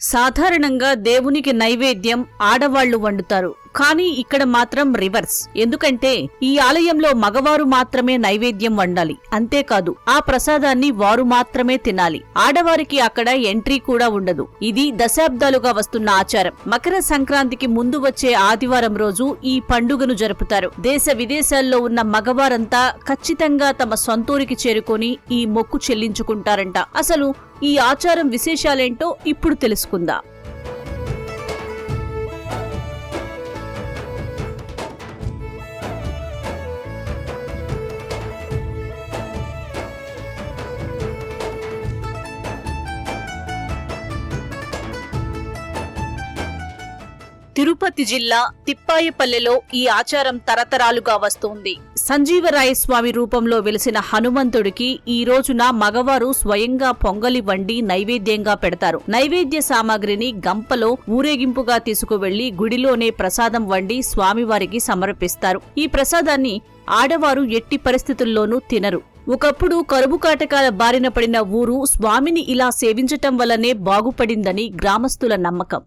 సాధారణంగా దేవునికి నైవేద్యం ఆడవాళ్లు వండుతారు. కానీ ఇక్కడ మాత్రం రివర్స్. ఎందుకంటే ఈ ఆలయంలో మగవారు మాత్రమే నైవేద్యం వండాలి. అంతేకాదు ఆ ప్రసాదాన్ని వారు మాత్రమే తినాలి. ఆడవారికి అక్కడ ఎంట్రీ కూడా ఉండదు. ఇది దశాబ్దాలుగా వస్తున్న ఆచారం. మకర సంక్రాంతికి ముందు వచ్చే ఆదివారం రోజు ఈ పండుగను జరుపుతారు. దేశ విదేశాల్లో ఉన్న మగవారంతా ఖచ్చితంగా తమ సొంతూరికి చేరుకొని ఈ మొక్కు చెల్లించుకుంటారంట. అసలు ఈ ఆచారం విశేషాలేంటో ఇప్పుడు తెలుసుకుందాం. తిరుపతి జిల్లా తిప్పాయపల్లెలో ఈ ఆచారం తరతరాలుగా వస్తోంది. సంజీవరాయస్వామి రూపంలో వెలిసిన హనుమంతుడికి ఈ రోజున మగవారు స్వయంగా పొంగలి వండి నైవేద్యంగా పెడతారు. నైవేద్య సామాగ్రిని గంపలో ఊరేగింపుగా తీసుకువెళ్లి గుడిలోనే ప్రసాదం వండి స్వామివారికి సమర్పిస్తారు. ఈ ప్రసాదాన్ని ఆడవారు ఎట్టి పరిస్థితుల్లోనూ తినరు. ఒకప్పుడు కరువు కాటకాల బారిన పడిన ఊరు స్వామిని ఇలా సేవించటం వల్లనే బాగుపడిందని గ్రామస్తుల నమ్మకం.